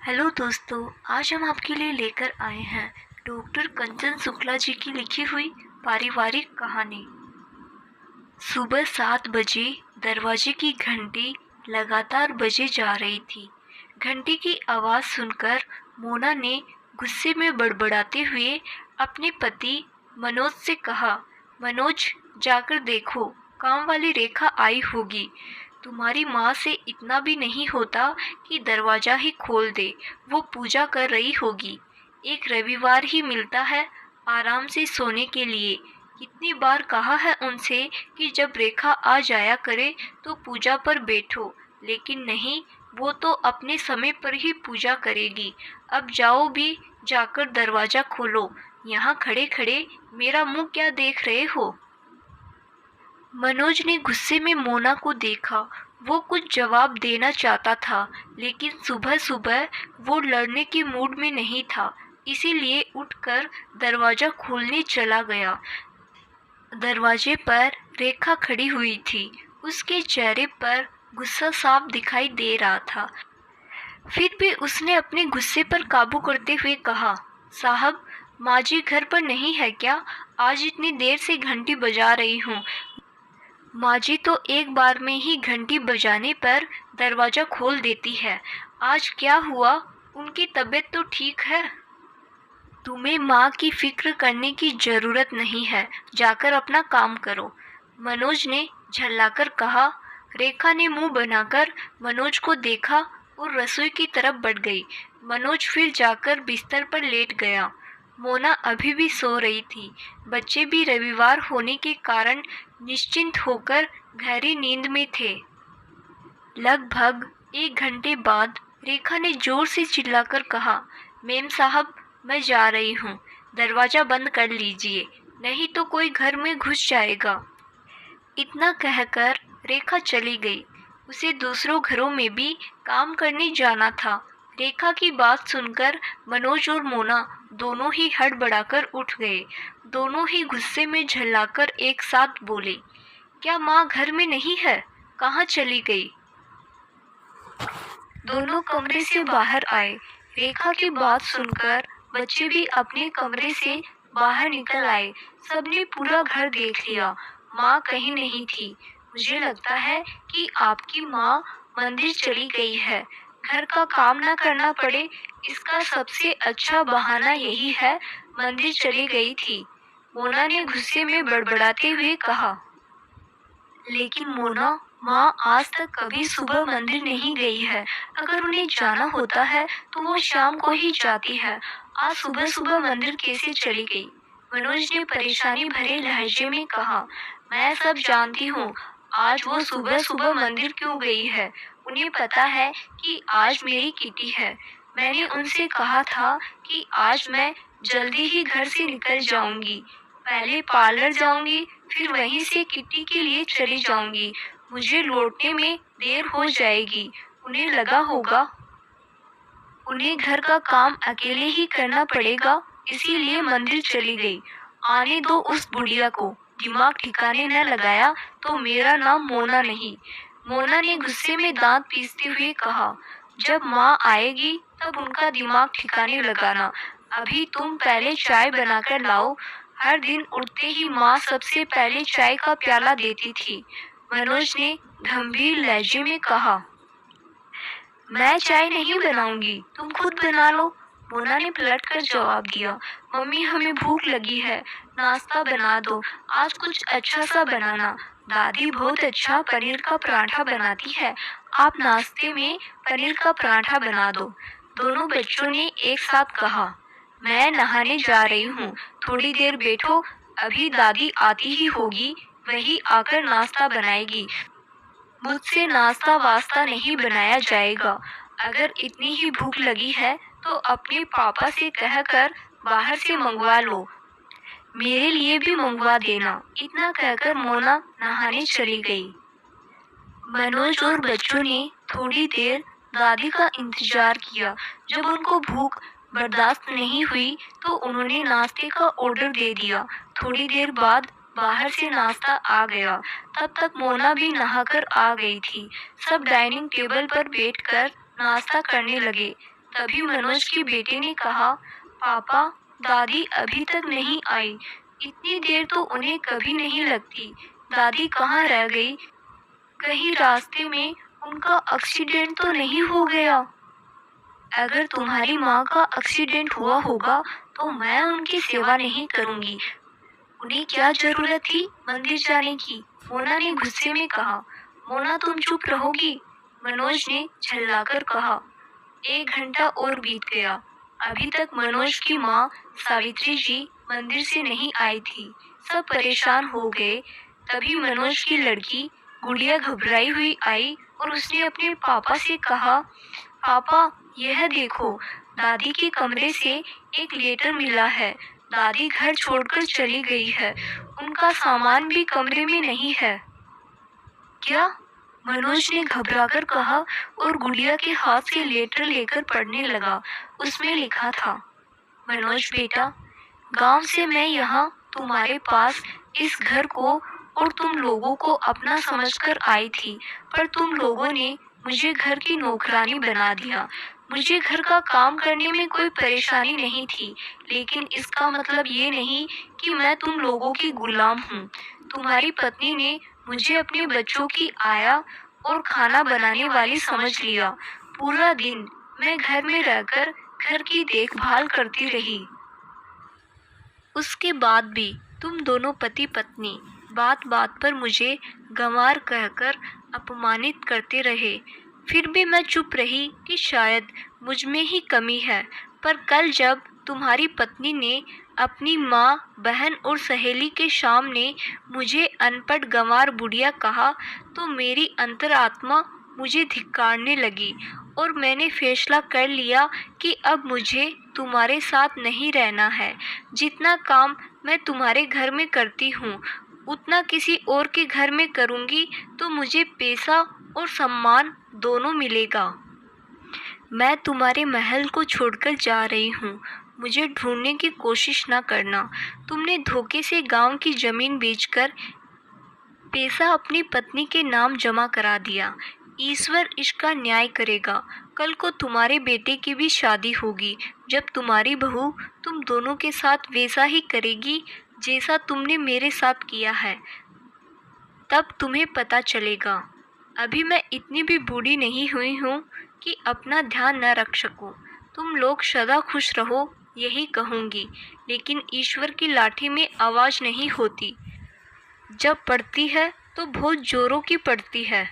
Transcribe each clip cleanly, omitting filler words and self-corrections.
Hello दोस्तों, आज हम आपके लिए लेकर आए हैं डॉक्टर कंचन शुक्ला जी की लिखी हुई पारिवारिक कहानी। सुबह 7 बजे दरवाजे की घंटी लगातार बजे जा रही थी। घंटी की आवाज़ सुनकर मोना ने गुस्से में बड़बड़ाते हुए अपने पति मनोज से कहा, मनोज, जाकर देखो, काम वाली रेखा आई होगी। तुम्हारी माँ से इतना भी नहीं होता कि दरवाज़ा ही खोल दे, वो पूजा कर रही होगी। एक रविवार ही मिलता है आराम से सोने के लिए। कितनी बार कहा है उनसे कि जब रेखा आ जाया करे तो पूजा पर बैठो, लेकिन नहीं, वो तो अपने समय पर ही पूजा करेगी। अब जाओ भी, जाकर दरवाज़ा खोलो। यहाँ खड़े खड़े मेरा मुंह क्या देख रहे हो? मनोज ने गुस्से में मोना को देखा। वो कुछ जवाब देना चाहता था, लेकिन सुबह सुबह वो लड़ने के मूड में नहीं था, इसीलिए उठकर दरवाज़ा खोलने चला गया। दरवाजे पर रेखा खड़ी हुई थी। उसके चेहरे पर गुस्सा साफ दिखाई दे रहा था। फिर भी उसने अपने गुस्से पर काबू करते हुए कहा, साहब, माँ जी घर पर नहीं है क्या? आज इतनी देर से घंटी बजा रही हूँ। माँ जी तो एक बार में ही घंटी बजाने पर दरवाज़ा खोल देती है। आज क्या हुआ? उनकी तबीयत तो ठीक है। तुम्हें माँ की फिक्र करने की ज़रूरत नहीं है, जाकर अपना काम करो, मनोज ने झल्लाकर कहा। रेखा ने मुंह बनाकर मनोज को देखा और रसोई की तरफ बढ़ गई। मनोज फिर जाकर बिस्तर पर लेट गया। मोना अभी भी सो रही थी। बच्चे भी रविवार होने के कारण निश्चिंत होकर गहरी नींद में थे। लगभग 1 घंटे बाद रेखा ने जोर से चिल्लाकर कहा, मेम साहब, मैं जा रही हूँ, दरवाज़ा बंद कर लीजिए, नहीं तो कोई घर में घुस जाएगा। इतना कहकर रेखा चली गई। उसे दूसरों घरों में भी काम करने जाना था। रेखा की बात सुनकर मनोज और मोना दोनों ही हड़बड़ाकर उठ गए। दोनों ही गुस्से में झल्लाकर एक साथ बोले, क्या माँ घर में नहीं है? कहाँ चली गई? दोनों कमरे से बाहर आए। रेखा की बात सुनकर बच्चे भी अपने कमरे से बाहर निकल आए। सबने पूरा घर देख लिया, माँ कहीं नहीं थी। मुझे लगता है कि आपकी माँ मंदिर चली गई है। घर का काम न करना पड़े, इसका सबसे अच्छा बहाना यही है, मंदिर चली गई थी, मोना ने गुस्से में बड़बड़ाते हुए कहा। लेकिन मोना, माँ आज तक कभी सुबह मंदिर नहीं गई है। अगर उन्हें जाना होता है तो वो शाम को ही जाती है। आज सुबह सुबह मंदिर कैसे चली गई? मनोज ने परेशानी भरे लहजे में कहा। मैं सब जानती हूँ, आज वो सुबह सुबह मंदिर क्यों गई है। उन्हें पता है कि आज मेरी किटी है। मैंने उनसे कहा था कि आज मैं जल्दी ही घर से निकल जाऊंगी। पहले पार्लर जाऊंगी, फिर वहीं से किट्टी के लिए चली जाऊंगी। मुझे लौटने में देर हो जाएगी। उन्हें लगा होगा उन्हें घर का काम अकेले ही करना पड़ेगा, इसीलिए मंदिर चली गई। आने दो उस बुढ़िया को, दिमाग ठिकाने न लगाया तो मेरा नाम मोना नहीं। मोना ने गुस्से में दांत पीसते हुए कहा। जब माँ आएगी तब उनका दिमाग ठिकाने लगाना। अभी तुम पहले चाय बनाकर लाओ। हर दिन उठते ही माँ सबसे पहले चाय का प्याला देती थी, मनोज ने गंभीर लहजे में कहा। मैं चाय नहीं बनाऊंगी, तुम खुद बना लो, मोना ने पलटकर जवाब दिया। मम्मी, हमें भूख लगी है, नाश्ता बना दो, आज कुछ अच्छा सा बनाना। दादी बहुत अच्छा पनीर का पराठा बनाती है, आप नाश्ते में पनीर का पराठा बना दो, दोनों बच्चों ने एक साथ कहा। मैं नहाने जा रही हूँ, थोड़ी देर बैठो, अभी दादी आती ही होगी, वही आकर नाश्ता बनाएगी। मुझसे नाश्ता वास्ता नहीं बनाया जाएगा। अगर इतनी ही भूख लगी है तो अपने पापा से कहकर बाहर से मंगवा लो, मेरे लिए भी मंगवा देना। इतना कहकर मोना नहाने चली गई। मनोज और बच्चों ने थोड़ी देर दादी का इंतजार किया। जब उनको भूख बर्दाश्त नहीं हुई तो उन्होंने नाश्ते का ऑर्डर दे दिया। थोड़ी देर बाद बाहर से नाश्ता आ गया। तब तक मोना भी नहाकर आ गई थी। सब डाइनिंग टेबल पर बैठकर नाश्ता करने लगे। तभी मनोज के बेटे ने कहा, पापा, दादी अभी तक नहीं आई। इतनी देर तो उन्हें कभी नहीं लगती। दादी कहाँ रह गई? कहीं रास्ते में उनका एक्सीडेंट तो नहीं हो गया? अगर तुम्हारी माँ का एक्सीडेंट हुआ होगा तो मैं उनकी सेवा नहीं करूँगी। उन्हें क्या जरूरत थी मंदिर जाने की? मोना ने गुस्से में कहा। मोना, तुम चुप रहोगी? मनोज ने झल्लाकर कहा। 1 घंटा और बीत गया। अभी तक मनोज की माँ सावित्री जी मंदिर से नहीं आई थी। सब परेशान हो गए। तभी मनोज की लड़की गुड़िया घबराई हुई आई और उसने अपने पापा से कहा, पापा, यह देखो, दादी के कमरे से एक लेटर मिला है। दादी घर छोड़कर चली गई है। उनका सामान भी कमरे में नहीं है। क्या? मनोज ने घबराकर कहा और गुड़िया के हाथ से लेटर लेकर पढ़ने लगा। उसमें लिखा था, मनोज बेटा, गांव से मैं यहाँ तुम्हारे पास इस घर को और तुम लोगों को अपना समझकर आई थी, पर तुम लोगों ने मुझे घर की नौकरानी बना दिया। मुझे घर का काम करने में कोई परेशानी नहीं थी, लेकिन इसका मतलब ये नहीं कि मैं तुम लोगों की गुलाम हूँ। तुम्हारी पत्नी ने मुझे अपने बच्चों की आया और खाना बनाने वाली समझ लिया। पूरा दिन मैं घर में रहकर घर की देखभाल करती रही। उसके बाद भी तुम दोनों पति पत्नी बात बात पर मुझे गंवार कहकर अपमानित करते रहे। फिर भी मैं चुप रही कि शायद मुझ में ही कमी है। पर कल जब तुम्हारी पत्नी ने अपनी माँ, बहन और सहेली के सामने मुझे अनपढ़ गंवार बुढ़िया कहा, तो मेरी अंतरात्मा मुझे धिक्कारने लगी और मैंने फैसला कर लिया कि अब मुझे तुम्हारे साथ नहीं रहना है। जितना काम मैं तुम्हारे घर में करती हूँ, उतना किसी और के घर में करूँगी तो मुझे पैसा और सम्मान दोनों मिलेगा। मैं तुम्हारे महल को छोड़कर जा रही हूँ। मुझे ढूंढने की कोशिश न करना। तुमने धोखे से गांव की जमीन बेचकर पैसा अपनी पत्नी के नाम जमा करा दिया। ईश्वर इसका न्याय करेगा। कल को तुम्हारे बेटे की भी शादी होगी। जब तुम्हारी बहू तुम दोनों के साथ वैसा ही करेगी जैसा तुमने मेरे साथ किया है, तब तुम्हें पता चलेगा। अभी मैं इतनी भी बूढ़ी नहीं हुई हूँ कि अपना ध्यान न रख सकूँ। तुम लोग सदा खुश रहो, यही कहूँगी। लेकिन ईश्वर की लाठी में आवाज़ नहीं होती। जब पड़ती है तो बहुत जोरों की पड़ती है।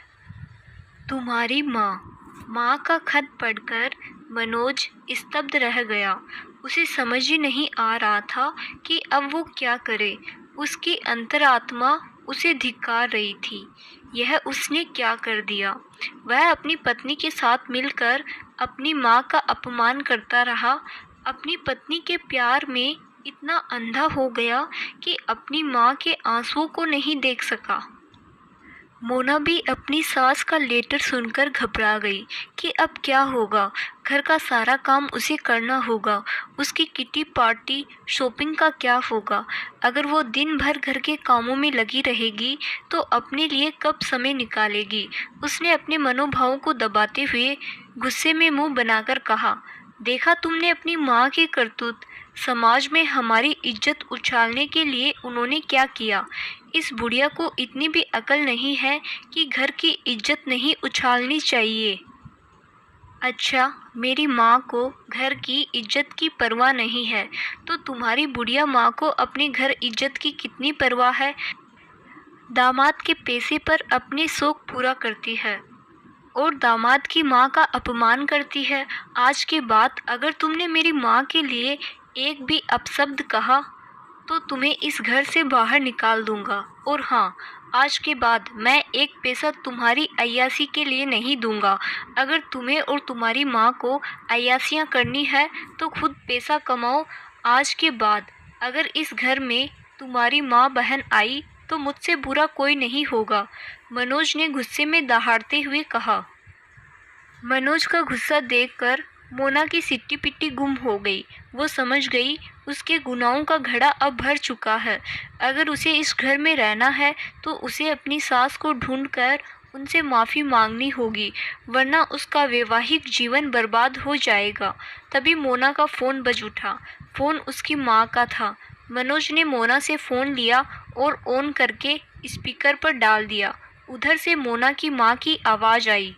तुम्हारी माँ का खत पढ़कर मनोज स्तब्ध रह गया। उसे समझ ही नहीं आ रहा था कि अब वो क्या करे। उसकी अंतरात्मा उसे धिक्कार रही थी। यह उसने क्या कर दिया? वह अपनी पत्नी के साथ मिलकर अपनी माँ का अपमान करता रहा। अपनी पत्नी के प्यार में इतना अंधा हो गया कि अपनी माँ के आंसुओं को नहीं देख सका। मोना भी अपनी सास का लेटर सुनकर घबरा गई कि अब क्या होगा। घर का सारा काम उसे करना होगा। उसकी किटी पार्टी, शॉपिंग का क्या होगा? अगर वो दिन भर घर के कामों में लगी रहेगी तो अपने लिए कब समय निकालेगी? उसने अपने मनोभावों को दबाते हुए गुस्से में मुंह बनाकर कहा, देखा तुमने अपनी माँ की करतूत। समाज में हमारी इज्जत उछालने के लिए उन्होंने क्या किया। इस बुढ़िया को इतनी भी अकल नहीं है कि घर की इज्जत नहीं उछालनी चाहिए। अच्छा, मेरी माँ को घर की इज्जत की परवाह नहीं है, तो तुम्हारी बुढ़िया माँ को अपने घर इज्जत की कितनी परवाह है। दामाद के पैसे पर अपने शौक पूरा करती है और दामाद की माँ का अपमान करती है। आज के बाद अगर तुमने मेरी माँ के लिए एक भी अपशब्द कहा तो तुम्हें इस घर से बाहर निकाल दूंगा। और हाँ, आज के बाद मैं एक पैसा तुम्हारी अय्यासी के लिए नहीं दूंगा। अगर तुम्हें और तुम्हारी माँ को अय्यासियाँ करनी है तो खुद पैसा कमाओ। आज के बाद अगर इस घर में तुम्हारी माँ बहन आई तो मुझसे बुरा कोई नहीं होगा। मनोज ने गुस्से में दहाड़ते हुए कहा। मनोज का गुस्सा देखकर मोना की सिट्टी पिट्टी गुम हो गई। वो समझ गई उसके गुनाहों का घड़ा अब भर चुका है। अगर उसे इस घर में रहना है तो उसे अपनी सास को ढूंढकर उनसे माफ़ी मांगनी होगी, वरना उसका वैवाहिक जीवन बर्बाद हो जाएगा। तभी मोना का फ़ोन बज उठा। फ़ोन उसकी माँ का था। मनोज ने मोना से फ़ोन लिया और ऑन करके स्पीकर पर डाल दिया। उधर से मोना की माँ की आवाज़ आई,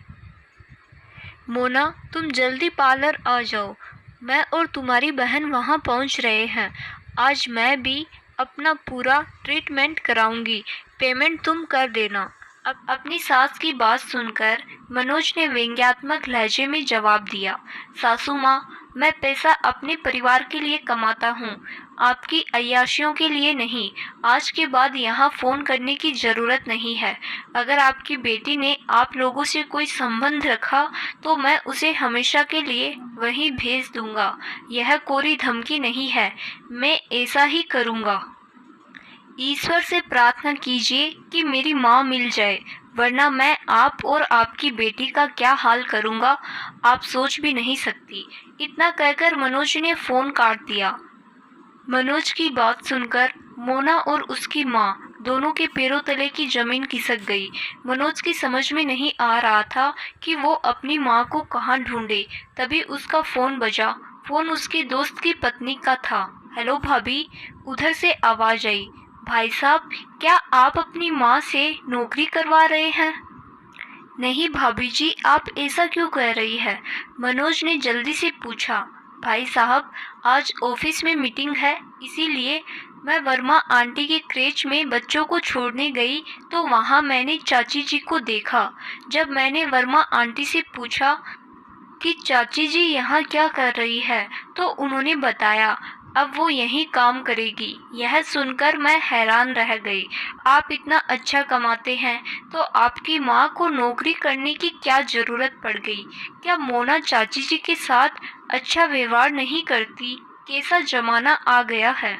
मोना, तुम जल्दी पार्लर आ जाओ, मैं और तुम्हारी बहन वहाँ पहुँच रहे हैं। आज मैं भी अपना पूरा ट्रीटमेंट कराऊंगी, पेमेंट तुम कर देना। अब अपनी सास की बात सुनकर मनोज ने व्यंग्यात्मक लहजे में जवाब दिया, सासू माँ, मैं पैसा अपने परिवार के लिए कमाता हूँ, आपकी अय्याशियों के लिए नहीं। आज के बाद यहाँ फ़ोन करने की ज़रूरत नहीं है। अगर आपकी बेटी ने आप लोगों से कोई संबंध रखा तो मैं उसे हमेशा के लिए वहीं भेज दूंगा। यह कोरी धमकी नहीं है, मैं ऐसा ही करूंगा। ईश्वर से प्रार्थना कीजिए कि मेरी माँ मिल जाए, वरना मैं आप और आपकी बेटी का क्या हाल करूंगा, आप सोच भी नहीं सकती। इतना कहकर मनोज ने फ़ोन काट दिया। मनोज की बात सुनकर मोना और उसकी माँ दोनों के पैरों तले की जमीन खिसक गई। मनोज की समझ में नहीं आ रहा था कि वो अपनी माँ को कहाँ ढूंढे। तभी उसका फ़ोन बजा। फ़ोन उसके दोस्त की पत्नी का था। हेलो भाभी, उधर से आवाज़ आई। भाई साहब, क्या आप अपनी माँ से नौकरी करवा रहे हैं? नहीं भाभी जी, आप ऐसा क्यों कह रही है? मनोज ने जल्दी से पूछा। भाई साहब, आज ऑफिस में मीटिंग है, इसीलिए मैं वर्मा आंटी के क्रेच में बच्चों को छोड़ने गई तो वहाँ मैंने चाची जी को देखा। जब मैंने वर्मा आंटी से पूछा कि चाची जी यहाँ क्या कर रही है, तो उन्होंने बताया अब वो यहीं काम करेगी। यह सुनकर मैं हैरान रह गई। आप इतना अच्छा कमाते हैं तो आपकी माँ को नौकरी करने की क्या ज़रूरत पड़ गई? क्या मोना चाची जी के साथ अच्छा व्यवहार नहीं करती? कैसा ज़माना आ गया है।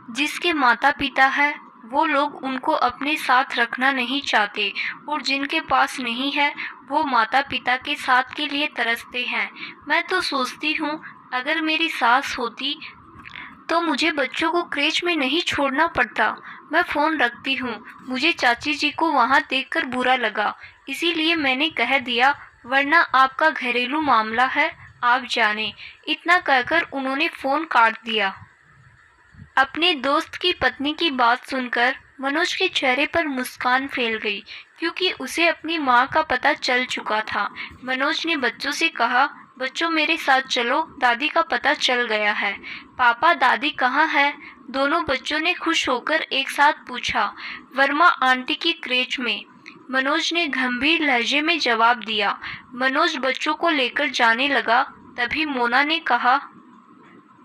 जिसके माता पिता है वो लोग उनको अपने साथ रखना नहीं चाहते, और जिनके पास नहीं है वो माता पिता के साथ के लिए तरसते हैं। मैं तो सोचती हूँ अगर मेरी सास होती तो मुझे बच्चों को क्रेच में नहीं छोड़ना पड़ता। मैं फ़ोन रखती हूँ। मुझे चाची जी को वहाँ देखकर बुरा लगा, इसीलिए मैंने कह दिया, वरना आपका घरेलू मामला है, आप जाने। इतना कहकर उन्होंने फ़ोन काट दिया। अपने दोस्त की पत्नी की बात सुनकर मनोज के चेहरे पर मुस्कान फैल गई, क्योंकि उसे अपनी माँ का पता चल चुका था। मनोज ने बच्चों से कहा, बच्चों मेरे साथ चलो, दादी का पता चल गया है। पापा, दादी कहाँ है? दोनों बच्चों ने खुश होकर एक साथ पूछा। वर्मा आंटी की क्रेच में, मनोज ने गंभीर लहजे में जवाब दिया। मनोज बच्चों को लेकर जाने लगा। तभी मोना ने कहा,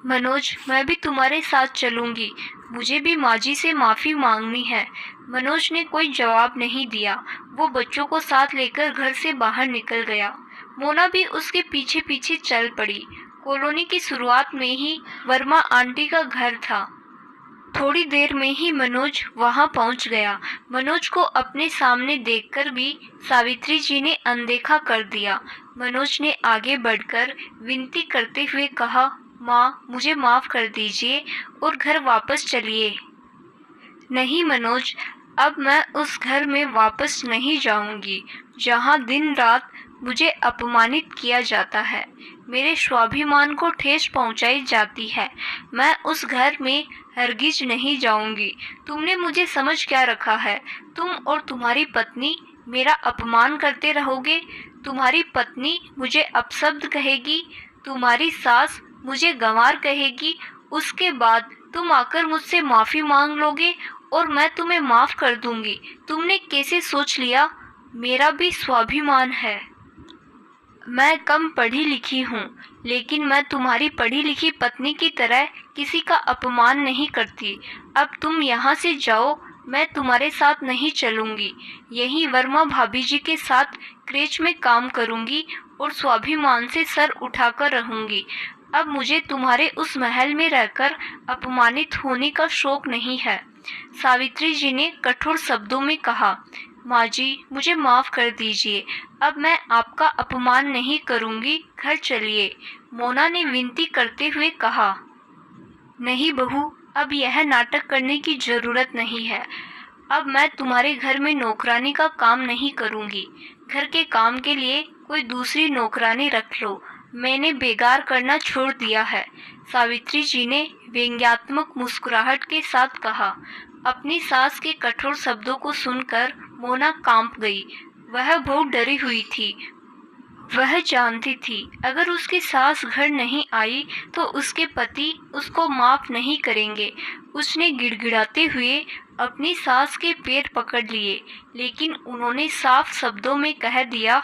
मनोज, मैं भी तुम्हारे साथ चलूंगी, मुझे भी माँ जी से माफ़ी मांगनी है। मनोज ने कोई जवाब नहीं दिया। वो बच्चों को साथ लेकर घर से बाहर निकल गया। मोना भी उसके पीछे पीछे चल पड़ी। कॉलोनी की शुरुआत में ही वर्मा आंटी का घर था। थोड़ी देर में ही मनोज वहां पहुंच गया। मनोज को अपने सामने देखकर भी सावित्री जी ने अनदेखा कर दिया। मनोज ने आगे बढ़कर विनती करते हुए कहा, माँ, मुझे माफ़ कर दीजिए और घर वापस चलिए। नहीं मनोज, अब मैं उस घर में वापस नहीं जाऊंगी जहाँ दिन रात मुझे अपमानित किया जाता है, मेरे स्वाभिमान को ठेस पहुंचाई जाती है। मैं उस घर में हरगिज नहीं जाऊंगी। तुमने मुझे समझ क्या रखा है? तुम और तुम्हारी पत्नी मेरा अपमान करते रहोगे। तुम्हारी पत्नी मुझे अपशब्द कहेगी, तुम्हारी सास मुझे गंवार कहेगी, उसके बाद तुम आकर मुझसे माफ़ी मांग लोगे और मैं तुम्हें माफ़ कर दूंगी। तुमने कैसे सोच लिया? मेरा भी स्वाभिमान है। मैं कम पढ़ी लिखी हूँ, लेकिन मैं तुम्हारी पढ़ी लिखी पत्नी की तरह किसी का अपमान नहीं करती। अब तुम यहाँ से जाओ, मैं तुम्हारे साथ नहीं चलूँगी। यहीं वर्मा भाभी जी के साथ क्रेच में काम करूँगी और स्वाभिमान से सर उठाकर रहूँगी। अब मुझे तुम्हारे उस महल में रहकर अपमानित होने का शौक नहीं है। सावित्री जी ने कठोर शब्दों में कहा। माँ जी, मुझे माफ़ कर दीजिए, अब मैं आपका अपमान नहीं करूँगी, घर चलिए। मोना ने विनती करते हुए कहा। नहीं बहू, अब यह नाटक करने की ज़रूरत नहीं है। अब मैं तुम्हारे घर में नौकरानी का काम नहीं करूँगी। घर के काम के लिए कोई दूसरी नौकरानी रख लो। मैंने बेगार करना छोड़ दिया है। सावित्री जी ने व्यंग्यात्मक मुस्कुराहट के साथ कहा। अपनी सास के कठोर शब्दों को सुनकर मोना कांप गई। वह बहुत डरी हुई थी। वह जानती थी अगर उसकी सास घर नहीं आई तो उसके पति उसको माफ नहीं करेंगे। उसने गिड़गिड़ाते हुए अपनी सास के पैर पकड़ लिए, लेकिन उन्होंने साफ शब्दों में कह दिया,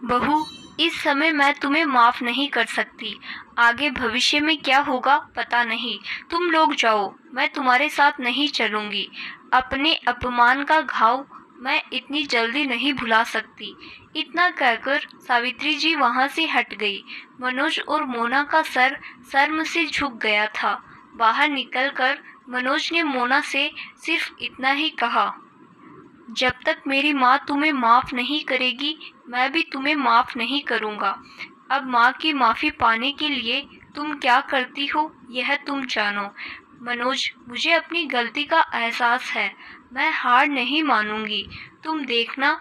बहू, इस समय मैं तुम्हें माफ नहीं कर सकती। आगे भविष्य में क्या होगा पता नहीं। तुम लोग जाओ, मैं तुम्हारे साथ नहीं चलूंगी। अपने अपमान का घाव मैं इतनी जल्दी नहीं भुला सकती। इतना कहकर सावित्री जी वहां से हट गई। मनोज और मोना का सर शर्म से झुक गया था। बाहर निकलकर मनोज ने मोना से सिर्फ इतना ही कहा, जब तक मेरी माँ तुम्हें माफ नहीं करेगी, मैं भी तुम्हें माफ नहीं करूँगा। अब माँ की माफ़ी पाने के लिए तुम क्या करती हो यह तुम जानो। मनोज, मुझे अपनी गलती का एहसास है। मैं हार नहीं मानूंगी। तुम देखना,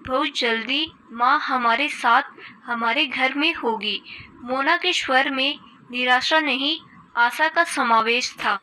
बहुत जल्दी माँ हमारे साथ हमारे घर में होगी। मोना के स्वर में निराशा नहीं, आशा का समावेश था।